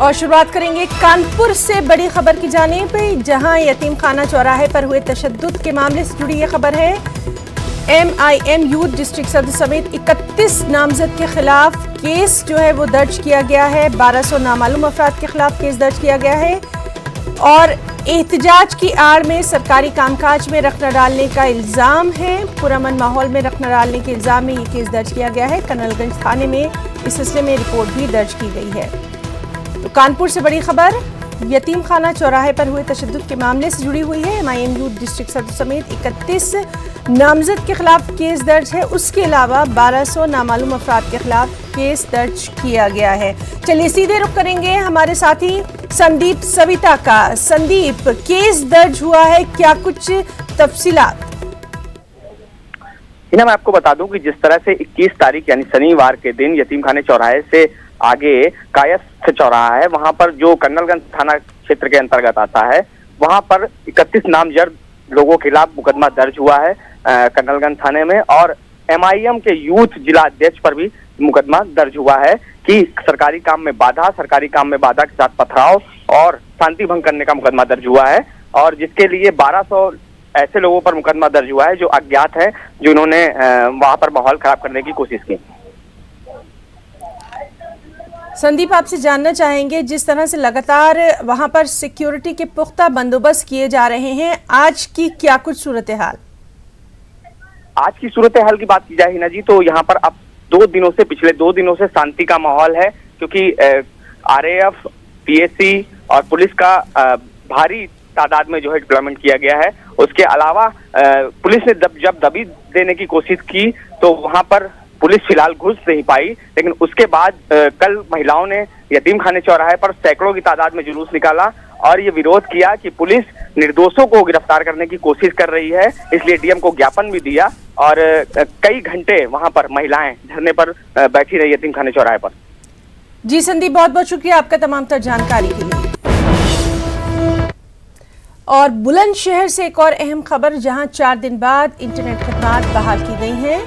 और शुरुआत करेंगे कानपुर से बड़ी खबर की जानिब, जहां यतीम खाना चौराहे पर हुए तशद्दुद के मामले से जुड़ी ये खबर है। MIM यूथ डिस्ट्रिक्ट सदर समेत 31 नामजद के खिलाफ केस जो है वो दर्ज किया गया है। 1200 नामालूम अफराद के खिलाफ केस दर्ज किया गया है और एहतजाज की आड़ में सरकारी कामकाज में रखना डालने का इल्ज़ाम है। पुरअमन माहौल में रखना डालने के इल्ज़ाम में ये केस दर्ज किया गया है। कनलगंज थाने में इस सिलसिले में रिपोर्ट भी दर्ज की गई है। तो कानपुर से बड़ी खबर, यतीम खाना चौराहे पर हुए तशद्दुद के मामले से जुड़ी हुई है। MIM यूथ डिस्ट्रिक्ट सदर समेत 31 नामजद के खिलाफ केस दर्ज है। उसके अलावा 1200 नामालूम अफराद के खिलाफ केस दर्ज किया गया है। चलिए सीधे रुख करेंगे हमारे साथी संदीप सविता का। संदीप, केस दर्ज हुआ है, क्या कुछ तफसीलात? मैं आपको बता दूं कि जिस तरह से 21 तारीख यानी शनिवार के दिन यतीम खाने चौराहे से आगे कायस्थ चौराहा है, वहां पर जो कन्नलगंज थाना क्षेत्र के अंतर्गत आता है, वहां पर 31 नामजद लोगों के खिलाफ मुकदमा दर्ज हुआ है कन्नलगंज थाने में। और MIM के यूथ जिला अध्यक्ष पर भी मुकदमा दर्ज हुआ है कि सरकारी काम में बाधा के साथ पथराव और शांति भंग करने का मुकदमा दर्ज हुआ है। और जिसके लिए 1200 ऐसे लोगों पर मुकदमा दर्ज हुआ है जो अज्ञात है, जिन्होंने वहां पर माहौल खराब करने की कोशिश की। संदीप, आपसे जानना चाहेंगे, जिस तरह से लगातार वहां पर सिक्योरिटी के पुख्ता बंदोबस्त किए जा रहे हैं, आज की क्या कुछ सूरत हाल? आज की सूरत हाल की बात की जाए हिना जी, तो यहाँ पर अब पिछले 2 दिनों से शांति का माहौल है, क्योंकि RAF, PSC और पुलिस का भारी तादाद में जो है डिप्लॉयमेंट किया गया है। उसके अलावा पुलिस ने जब दबी देने की कोशिश की तो वहां पर पुलिस फिलहाल घुस नहीं पाई, लेकिन उसके बाद कल महिलाओं ने यतीम खाने चौराहे पर सैकड़ों की तादाद में जुलूस निकाला और ये विरोध किया कि पुलिस निर्दोषों को गिरफ्तार करने की कोशिश कर रही है। इसलिए DM को ज्ञापन भी दिया और कई घंटे वहां पर महिलाएं धरने पर बैठी रही यतीम खाने चौराहे पर। जी संदीप, बहुत बहुत शुक्रिया आपका तमाम तर जानकारी के लिए। और बुलंदशहर से एक और अहम खबर, जहां 4 दिन बाद इंटरनेट खदमात बहाल की गई हैं।